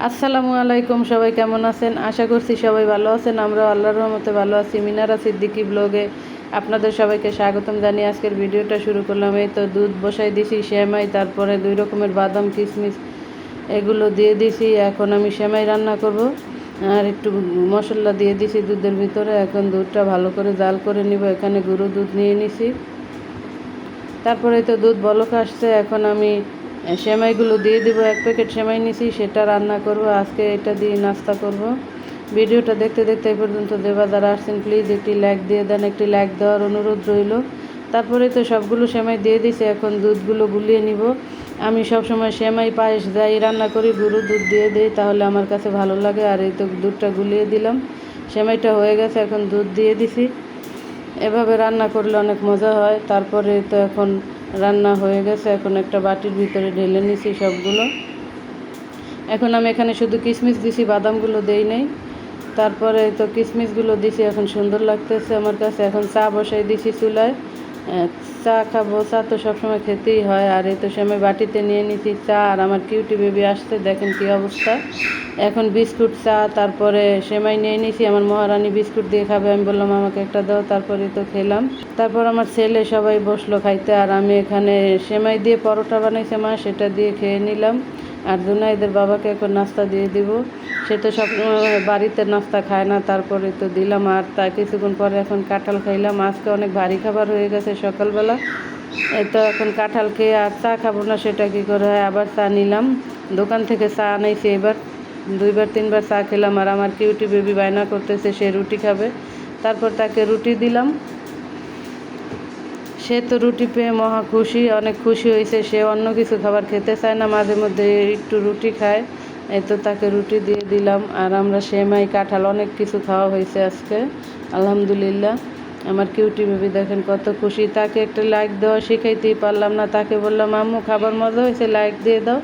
আসসালামু আলাইকুম, সবাই কেমন আছেন? আশা করছি সবাই ভালো আছেন। আমরা আল্লাহর রহমতে ভালো আছি। মিনারা সিদ্দিকী ব্লগে আপনাদের সবাইকে স্বাগতম জানিয়ে আজকের ভিডিওটা শুরু করলাম। এই তো দুধ বসাই দিছি, সেমাই, তারপরে 2 রকমের বাদাম কিশমিশ এগুলো দিয়ে দিছি। এখন আমি সেমাই রান্না করব আর একটু মশলা দিয়ে দিছি দুধের ভিতরে। এখন দুধটা ভালো করে জাল করে নিব। এখানে গুঁড়ো দুধ নিয়ে নিছি। তারপরে তো দুধ বলক আসছে, এখন আমি সেমাইগুলো দিয়ে দিব। 1 প্যাকেট সেমাই নিছি, সেটা রান্না করব আজকে। এটা দিয়ে নাস্তা করব। ভিডিওটা দেখতে দেখতে এই পর্যন্ত যারা আসছেন প্লিজ একটি লাইক দিয়ে দেন, একটি লাইক দেওয়ার অনুরোধ রইল। তারপরে তো সবগুলো সেমাই দিয়ে দিছি, এখন দুধগুলো গুলিয়ে নিব। আমি সবসময় সেমাই পায়েস যাই রান্না করি গুঁড়ো দুধ দিয়ে দিই, তাহলে আমার কাছে ভালো লাগে। আর এই তো দুধটা গুলিয়ে দিলাম, সেমাইটা হয়ে গেছে, এখন দুধ দিয়ে দিছি। এভাবে রান্না করলে অনেক মজা হয়। তারপরে তো এখন রান্না হয়ে গেছে, এখন একটা বাটির ভিতরে ঢেলে নিছি সবগুলো। এখন আমি এখানে শুধু কিশমিশ দিছি, বাদামগুলো দেই নাই। তারপরে তো কিশমিশগুলো দিছি, এখন সুন্দর লাগতেছে আমার কাছে। এখন চা বসাই দিছি চুলায়। চা খাবো, চা তো সবসময় খেতেই হয়। আর এই তো সময় বাটিতে নিয়ে নিছি চা। আর আমার কিউটি বেবি আসতে দেখেন কী অবস্থা। এখন বিস্কুট, চা, তারপরে সেমাই নিয়ে নিছি। আমার মহারানী বিস্কুট দিয়ে খাবে, আমি বললাম আমাকে একটা দাও। তারপরে তো খেলাম। তারপর আমার ছেলে সবাই বসলো খাইতে, আর আমি এখানে সেমাই দিয়ে পরোটা বানাইছে মা, সেটা দিয়ে খেয়ে নিলাম। আর জুনাইদের বাবাকে এখন নাস্তা দিয়ে দিব। সে তো সব বাড়িতে নাস্তা খায় না, তারপরে তো দিলাম। আর তা কিছুক্ষণ পরে এখন কাঁঠাল খাইলাম। আজকে অনেক ভারী খাবার হয়ে গেছে সকালবেলা। এই তো এখন কাঁঠাল খেয়ে আর চা খাবো না, সেটা কী করে হয়, আবার চা নিলাম। দোকান থেকে চা আনাইছি, এবার 2বার 3বার চা খেলাম। আর আমার কিউটি বেবি বায়না করতেছে, সে রুটি খাবে। তারপর তাকে রুটি দিলাম। সে তো রুটি পেয়ে মহা খুশি, অনেক খুশি হয়েছে। সে অন্য কিছু খাবার খেতে চায় না, মাঝে মধ্যে একটু রুটি খায়। এই তো তাকে রুটি দিয়ে দিলাম। আর আমরা সেমাই, কাঁঠাল, অনেক কিছু খাওয়া হয়েছে আজকে, আলহামদুলিল্লাহ। আমার কিউটি বেবি দেখেন কত খুশি। তাকে একটা লাইক দেওয়া শিখাইতেই পারলাম না। তাকে বললাম আম্মু খাবার মজা হয়েছে, লাইক দিয়ে দাও।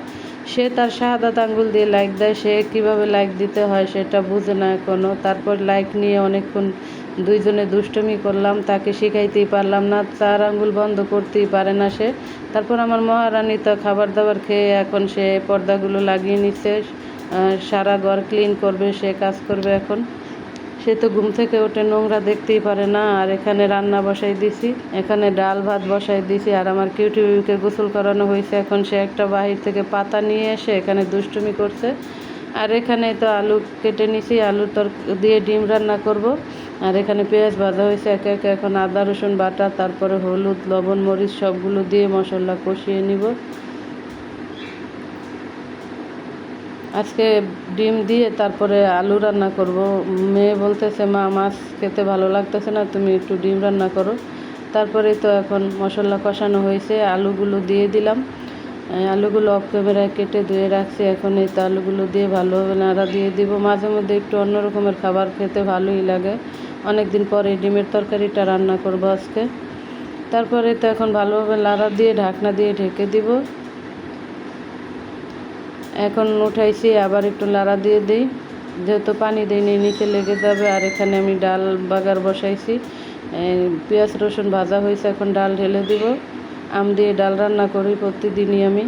সে তার শাহাদাত আঙ্গুল দিয়ে লাইক দেয়। সে কীভাবে লাইক দিতে হয় সেটা বুঝে না এখনও। তারপর লাইক নিয়ে অনেকক্ষণ দুইজনে দুষ্টুমি করলাম, তাকে শিখাইতেই পারলাম না। 4 আঙ্গুল বন্ধ করতেই পারে না সে। তারপর আমার মহারানী তো খাবার দাবার খেয়ে এখন সে পর্দাগুলো লাগিয়ে নিচ্ছে, সারা ঘর ক্লিন করবে, সে কাজ করবে এখন। সে তো ঘুম থেকে ওঠে, নোংরা দেখতেই পারে না। আর এখানে রান্না বসাই দিছি, এখানে ডাল ভাত বসাই দিছি। আর আমার কিউটি বেবিকে গোসল করানো হয়েছে। এখন সে একটা বাহির থেকে পাতা নিয়ে এসে এখানে দুষ্টুমি করছে। আর এখানে তো আলু কেটে নিছি, আলু দিয়ে ডিম রান্না করব। আর এখানে পেঁয়াজ ভাজা হয়েছে একে একে। এখন আদা রসুন বাটা, তারপরে হলুদ, লবণ, মরিচ সবগুলো দিয়ে মশলা কষিয়ে নিব। আজকে ডিম দিয়ে তারপরে আলু রান্না করব। মেয়ে বলতেছে মা মাছ খেতে ভালো লাগতেছে না, তুমি একটু ডিম রান্না করো। তারপরে তো এখন মশলা কষানো হয়েছে, আলুগুলো দিয়ে দিলাম। আলুগুলো অফ ক্যামেরায় কেটে ধুয়ে রাখছি। এখন এই তো আলুগুলো দিয়ে ভালোভাবে নাড়া দিয়ে দিব। মাঝে মধ্যে একটু অন্য রকমের খাবার খেতে ভালোই লাগে। অনেক দিন পরে ডিমের তরকারিটা রান্না করব আজকে। তারপরে তো এখন ভালোভাবে নাড়া দিয়ে ঢাকনা দিয়ে ঢেকে দিব। এখন উঠাইছি, আবার একটু নাড়া দিয়ে দিই, যেহেতু পানি দিইনি নিচে লেগে যাবে। আর এখানে আমি ডাল বাগার বসাইছি, পেঁয়াজ রসুন ভাজা হয়েছে, এখন ডাল ঢেলে দিব। আম দিয়ে ডাল রান্না করি প্রতিদিনই আমি।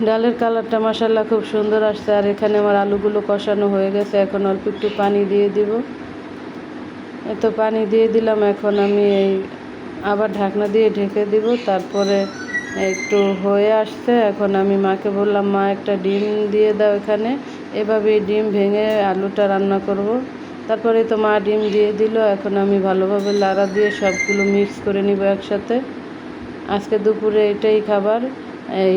ডালের কালারটা মাশাআল্লাহ খুব সুন্দর আসছে। আর এখানে আমার আলুগুলো কষানো হয়ে গেছে, এখন অল্প একটু পানি দিয়ে দিব। এত পানি দিয়ে দিলাম। এখন আমি আবার ঢাকনা দিয়ে ঢেকে দিব। তারপরে একটু হয়ে আসছে, এখন আমি মাকে বললাম মা একটা ডিম দিয়ে দাও এখানে। এভাবে ডিম ভেঙে আলুটা রান্না করব। তারপরে তো মা ডিম দিয়ে দিল। এখন আমি ভালোভাবে লাড়া দিয়ে সবগুলো মিক্স করে নিব একসাথে। আজকে দুপুরে এটাই খাবার, এই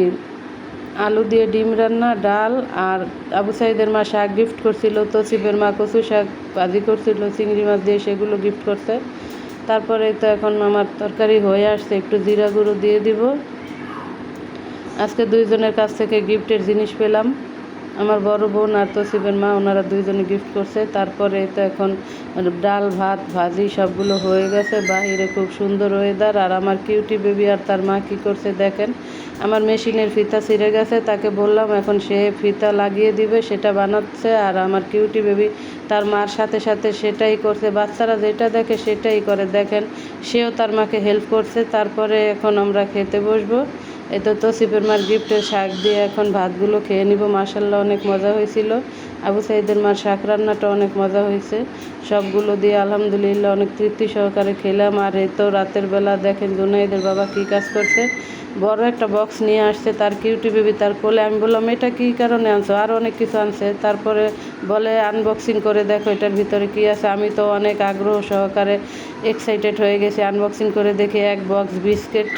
আলু দিয়ে ডিম রান্না, ডাল। আর আবু সাইদের মা শাক গিফট করছিল, তসিফের মা কচু শাক ভাজি করছিল চিংড়ি মাছ দিয়ে, সেগুলো গিফট করছে। তারপরে তো এখন আমার তরকারি হয়ে আসছে, একটু জিরা গুঁড়ো দিয়ে দিব। আজকে দুইজনের কাছ থেকে গিফটের জিনিস পেলাম, আমার বড় বোন আর তসিফের মা, ওনারা দুইজনে গিফট করছে। তারপরে তো এখন ডাল ভাত ভাজি সবগুলো হয়ে গেছে। বাহিরে খুব সুন্দর ওয়েদার। আর আমার কিউটি বেবি আর তার মা কী করছে দেখেন, আমার মেশিনের ফিতা ছিঁড়ে গেছে, তাকে বললাম, এখন সে ফিতা লাগিয়ে দিবে, সেটা বানাচ্ছে। আর আমার কিউটি বেবি তার মার সাথে সাথে সেটাই করছে। বাচ্চারা যেটা দেখে সেটাই করে, দেখেন সেও তার মাকে হেল্প করছে। তারপরে এখন আমরা খেতে বসবো। এই তো তসিফের মার গিফটের শাক দিয়ে এখন ভাতগুলো খেয়ে নিব। মাশাল্লাহ অনেক মজা হয়েছিল। আবু সাইদের মার শাক রান্নাটা অনেক মজা হয়েছে। সবগুলো দিয়ে আলহামদুলিল্লাহ অনেক তৃপ্তি সহকারে খেলাম। আর এই তো রাতের বেলা দেখেন জুনাইদের বাবা কী কাজ করছে, বড় একটা বক্স নিয়ে আসছে তার কিউটি বেবি তার কোলে। আমি বললাম এটা কী কারণে আনছো, আর অনেক কিছু আনছে। তারপরে বলে আনবক্সিং করে দেখো এটার ভিতরে কী আছে। আমি তো অনেক আগ্রহ সহকারে এক্সাইটেড হয়ে গেছি। আনবক্সিং করে দেখি এক বক্স বিস্কিট।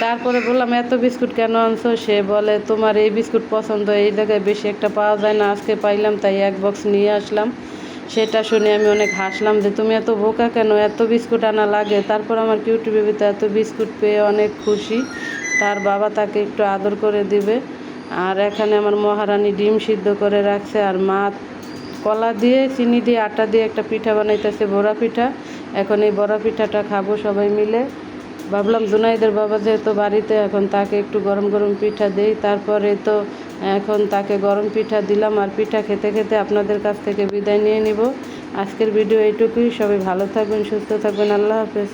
তারপরে বললাম এত বিস্কুট কেন আনছো? সে বলে তোমার এই বিস্কুট পছন্দ, এই জায়গায় বেশি একটা পাওয়া যায় না, আজকে পাইলাম তাই এক বক্স নিয়ে আসলাম। সেটা শুনে আমি অনেক হাসলাম যে তুমি এত বোকা কেন, এত বিস্কুট আনা লাগে? তারপর আমার কিউটি বেবি তো এত বিস্কুট পেয়ে অনেক খুশি। তার বাবা তাকে একটু আদর করে দিবে। আর এখানে আমার মহারানী ডিম সিদ্ধ করে রাখছে, আর মা কলা দিয়ে চিনি দিয়ে আটা দিয়ে একটা পিঠা বানাইতেছে, বড়া পিঠা। এখন এই বড়া পিঠাটা খাবো সবাই মিলে। ভাবলাম জুনাইদের বাবা যেহেতু বাড়িতে, এখন তাকে একটু গরম গরম পিঠা দেই। তারপরে তো এখন তাকে গরম পিঠা দিলাম, আর পিঠা খেতে খেতে আপনাদের কাছ থেকে বিদায় নিয়ে নিব। আজকের ভিডিও এইটুকুই। সবাই ভালো থাকবেন, সুস্থ থাকবেন। আল্লাহ হাফেজ।